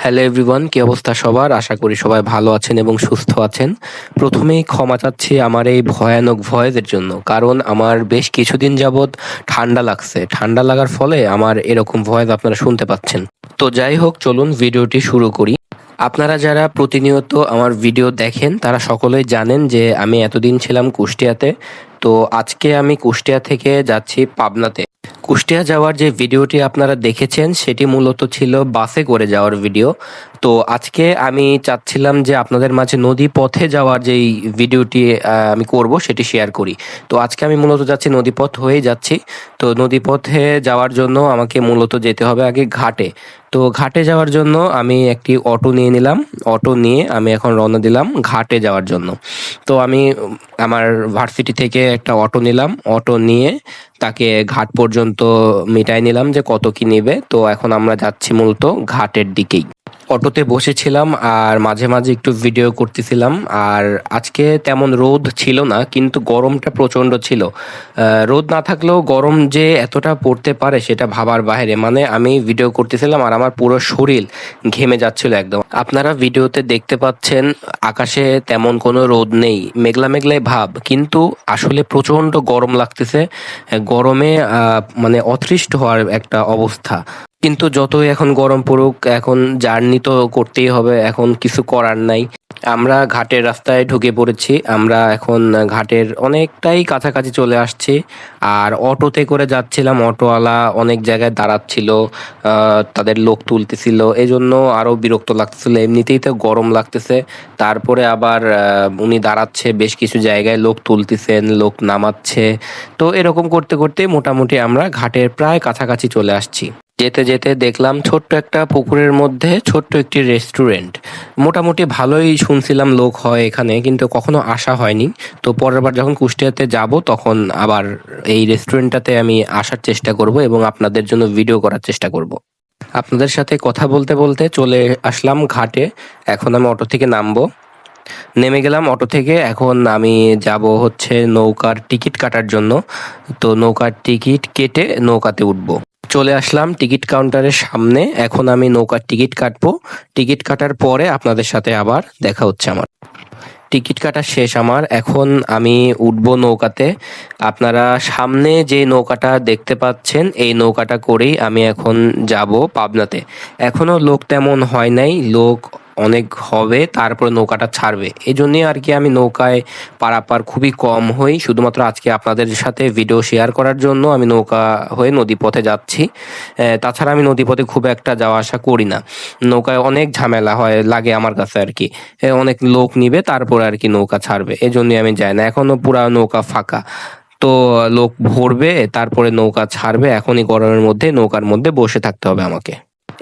Hello everyone, কি অবস্থা সবার? আশা করি সবাই ভালো আছেন এবং সুস্থ আছেন। প্রথমেই ক্ষমা চাচ্ছি আমার এই ভয়ানক ভয়েসের জন্য, কারণ আমার বেশ কিছুদিন যাবৎ ঠান্ডা লাগছে। ঠান্ডা লাগার ফলে আমার এরকম ভয়েস আপনারা শুনতে পাচ্ছেন। তো যাই হোক, চলুন ভিডিওটি শুরু করি। আপনারা যারা প্রতিনিয়ত আমার ভিডিও দেখেন তারা সকলেই জানেন যে আমি এতদিন ছিলাম কুষ্টিয়াতে। তো আজকে আমি কুষ্টিয়া থেকে যাচ্ছি পাবনাতে। কুষ্টিয়া যাওয়ার যে ভিডিওটি আপনারা দেখেছেন সেটি মূলত ছিল বাসে করে যাওয়ার ভিডিও। তো আজকে আমি চাচ্ছিলাম যে আপনাদের মাঝে নদী পথে যাওয়ার যেই ভিডিওটি আমি করব সেটি শেয়ার করি। তো আজকে আমি মূলত যাচ্ছি নদীপথ হয়ে যাচ্ছি। তো নদীপথে যাওয়ার জন্য আমাকে মূলত যেতে হবে আগে ঘাটে। তো ঘাটে যাওয়ার জন্য আমি একটি অটো নিয়ে নিলাম। অটো নিয়ে আমি এখন রওনা দিলাম ঘাটে যাওয়ার জন্য। তো আমি আমার ভার্সিটি থেকে একটা অটো নিলাম। অটো নিয়ে তাকে ঘাট পর্যন্ত মিটাই নিলাম যে কত কি নেবে। তো এখন আমরা যাচ্ছি মূলত ঘাটের দিকেই। অটোতে বসেছিলাম আর মাঝে মাঝে একটু ভিডিও করতেছিলাম। আর আজকে তেমন রোদ ছিল না, কিন্তু গরমটা প্রচণ্ড ছিল। রোদ না থাকলেও গরম যে এতটা পড়তে পারে সেটা ভাবার বাইরে। মানে আমি ভিডিও করতেছিলাম আর আমার পুরো শরীর ঘেমে যাচ্ছিল একদম। আপনারা ভিডিওতে দেখতে পাচ্ছেন আকাশে তেমন কোনো রোদ নেই, মেঘলা মেঘলাই ভাব, কিন্তু আসলে প্রচণ্ড গরম লাগতেছে। গরমে মানে অতৃষ্ট হওয়ার একটা অবস্থা। কিন্তু যতই এখন গরম পড়ুক, এখন জার্নি তো করতেই হবে, এখন কিছু করার নাই। আমরা ঘাটের রাস্তায় ঢুকে পড়েছি। আমরা এখন ঘাটের অনেকটাই কাছাকাছি চলে আসছি। আর অটোতে করে যাচ্ছিলাম, অটোওয়ালা অনেক জায়গায় দাঁড়াচ্ছিল, তাদের লোক তুলতেছিল, এই জন্য আরো বিরক্ত লাগতেছিল। এমনিতেই তো গরম লাগতেছে, তারপরে আবার উনি দাঁড়াচ্ছে বেশ কিছু জায়গায়, লোক তুলতেছেন, লোক নামাচ্ছে। তো এরকম করতে করতে মোটামুটি আমরা ঘাটের প্রায় কাছাকাছি চলে আসছি। যেতে যেতে দেখলাম ছোট্ট একটা পুকুরের মধ্যে ছোট্ট একটি রেস্টুরেন্ট। মোটামুটি ভালোই শুনছিলাম লোক হয় এখানে, কিন্তু কখনো আসা হয়নি। তো পরের বার যখন কুষ্টিয়াতে যাব তখন আবার এই রেস্টুরেন্টটাতে আমি আসার চেষ্টা করব এবং আপনাদের জন্য ভিডিও করার চেষ্টা করব। আপনাদের সাথে কথা বলতে বলতে চলে আসলাম ঘাটে। এখন আমি অটো থেকে নামবো। নেমে গেলাম অটো থেকে। এখন আমি যাব হচ্ছে নৌকার টিকিট কাটার জন্য। তো নৌকার টিকিট কেটে নৌকাতে উঠবো। চলে আসলাম টিকিট কাউন্টারের সামনে। এখন আমি নৌকার টিকিট কাটবো। টিকিট কাটার পরে আপনাদের সাথে আবার দেখা হচ্ছে আমার। টিকিট কাটা শেষ আমার। এখন আমি উঠবো নৌকাতে। আপনারা সামনে যে নৌকাটা দেখতে পাচ্ছেন এই নৌকাটা করেই আমি এখন যাব পাবনাতে। এখনো লোক তেমন হয় নাই, লোক অনেক হবে তারপরে নৌকাটা ছাড়বে। এই জন্যই আর কি আমি নৌকায় পারাপার খুবই কম হই। শুধুমাত্র আজকে আপনাদের সাথে ভিডিও শেয়ার করার জন্য আমি নৌকা হয়ে নদীপথে যাচ্ছি। তাছাড়া আমি নদীপথে খুব একটা যাওয়া আসা করি না। নৌকায় অনেক ঝামেলা হয় লাগে আমার কাছে আর কি। অনেক লোক নিবে তারপর আর কি নৌকা ছাড়বে, এই জন্যই আমি যাই না। এখনো পুরা নৌকা ফাঁকা। তো লোক ভরবে তারপরে নৌকা ছাড়বে। এখনই গরমের মধ্যে নৌকার মধ্যে বসে থাকতে হবে আমাকে।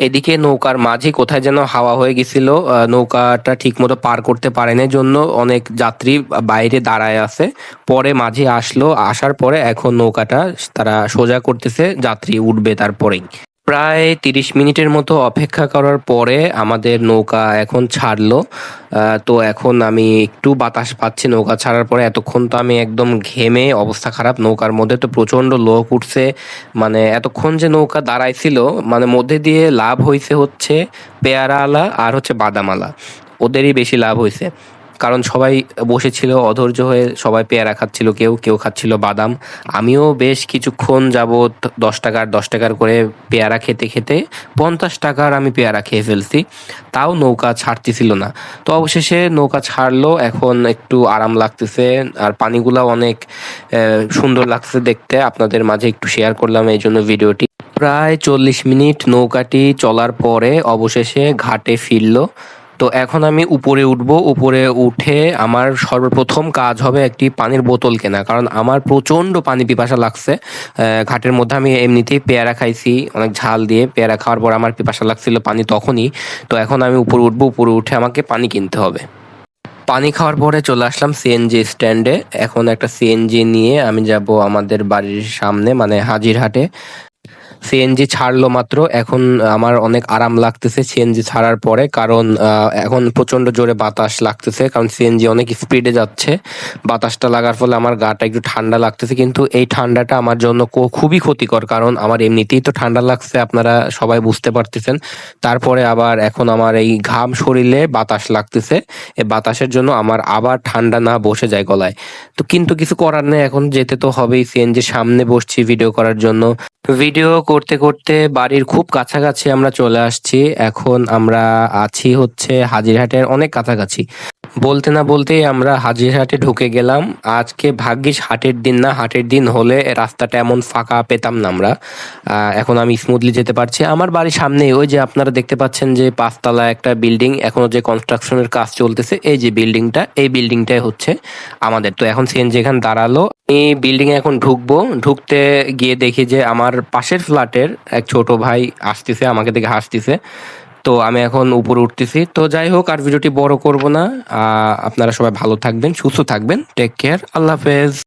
এদিকে নৌকার মাঝি কোথায় যেন হাওয়া হয়ে গেছিল, নৌকাটা ঠিক মতো পার করতে পারেনি, জন্য অনেক যাত্রী বাইরে দাঁড়ায় আছে। পরে মাঝি আসলো, আসার পরে এখন নৌকাটা তারা সোজা করতেছে, যাত্রী উঠবে তারপরেই। প্রায় 30 মিনিটের মতো অপেক্ষা করার পরে আমাদের নৌকা এখন ছাড়লো। তো এখন আমি একটু বাতাস পাচ্ছি নৌকা ছাড়ার পরে। এতক্ষণ তো আমি একদম ঘেমে অবস্থা খারাপ। নৌকার মধ্যে তো প্রচণ্ড লোক উঠছে। মানে এতক্ষণ যে নৌকা দাঁড়াইছিল, মানে মধ্যে দিয়ে লাভ হয়েছে হচ্ছে পেয়ারা আলা আর হচ্ছে বাদাম আলা, ওদেরই বেশি লাভ হয়েছে। কারণ সবাই বসেছিল অধৈর্য হয়ে, সবাই পেয়ারা খাচ্ছিল, কেউ কেউ খাচ্ছিল বাদাম। আমিও বেশ কিছুক্ষণ যাবৎ 10 টাকার 10 টাকার করে পেয়ারা খেতে খেতে 50 টাকার আমি পেয়ারা খেয়ে ফেলছি। তাও নৌকা ছাড়তেছিল না। তো অবশেষে নৌকা ছাড়লো, এখন একটু আরাম লাগতেছে। আর পানিগুলা অনেক সুন্দর লাগছে দেখতে। আপনাদের মাঝে একটু শেয়ার করলাম এই জন্য ভিডিওটি। প্রায় 40 মিনিট নৌকাটি চলার পরে অবশেষে ঘাটে ফিরলো। তো এখন আমি উপরে উঠব। উপরে উঠে আমার সর্বপ্রথম কাজ হবে একটি পানির বোতল কেনা, কারণ আমার প্রচণ্ড পানি পিপাসা লাগছে। ঘাটের মধ্যে আমি এমনিতেই পেয়ারা খাইছি অনেক ঝাল দিয়ে, পেয়ারা খাওয়ার পর আমার পিপাসা লাগছিল পানি তখনই। তো এখন আমি উপরে উঠবো, উপরে উঠে আমাকে পানি কিনতে হবে। পানি খাওয়ার পরে চলে আসলাম সিএনজি স্ট্যান্ডে। এখন একটা সিএনজি নিয়ে আমি যাব আমাদের বাড়ির সামনে, মানে হাজিরহাটে। সিএনজি ছাড়লো মাত্র, এখন আমার অনেক আরাম লাগতেছে সিএনজি ছাড়ার পরে, কারণ এখন প্রচন্ড জোরে বাতাস লাগতেছে, কারণ সিএনজি অনেক স্পিডে যাচ্ছে। বাতাসটা লাগার ফলে আমার গাটা একটু ঠান্ডা লাগতেছে, কিন্তু এই ঠান্ডাটা আমার জন্য খুবই ক্ষতিকর, কারণ আমার এমনিতেই তো ঠান্ডা লাগছে, আপনারা সবাই বুঝতে পারতেছেন। তারপরে আবার এখন আমার এই ঘাম শরীরে বাতাস লাগতেছে, এই বাতাসের জন্য আমার আবার ঠান্ডা না বসে যায় গলায়। তো কিন্তু কিছু করার নেই, এখন যেতে তো হবেই। সিএনজির সামনে বসছি ভিডিও করার জন্য। ভিডিও করতে করতে বাড়ির খুব কাছাকাছি আমরা চলে আসছি। এখন আমরা আছি হচ্ছে হাজিরহাটের অনেক কাছাকাছি। বলতে না বলতেই আমরা হাজিরহাটে ঢুকে গেলাম। আজকে ভাগ্যিস হাটের দিন না, হাটের দিন হলে রাস্তাটা এমন ফাঁকা পেতাম না আমরা। এখন আমি স্মুথলি যেতে পারছি। আমার বাড়ির সামনে ওই যে আপনারা দেখতে পাচ্ছেন যে 5 তলা একটা বিল্ডিং, এখনো যে কনস্ট্রাকশনের কাজ চলতেছে, এই যে বিল্ডিংটা, এই বিল্ডিংটাই হচ্ছে আমাদের। তো এখন সিএনজি এখানে দাঁড়ালো, এই বিল্ডিং এ এখন ঢুকবো। ঢুকতে গিয়ে দেখি যে আমার পাশের ফ্ল্যাটের এক ছোট ভাই আসতেছে, আমাকে দেখে হাসতেছে। তো আমি এখন উপরে উঠতেছি। তো যাই হোক, আর ভিডিওটি বড় করব না। আপনারা সবাই ভালো থাকবেন, সুস্থ থাকবেন, টেক কেয়ার, আল্লাহ হাফেজ।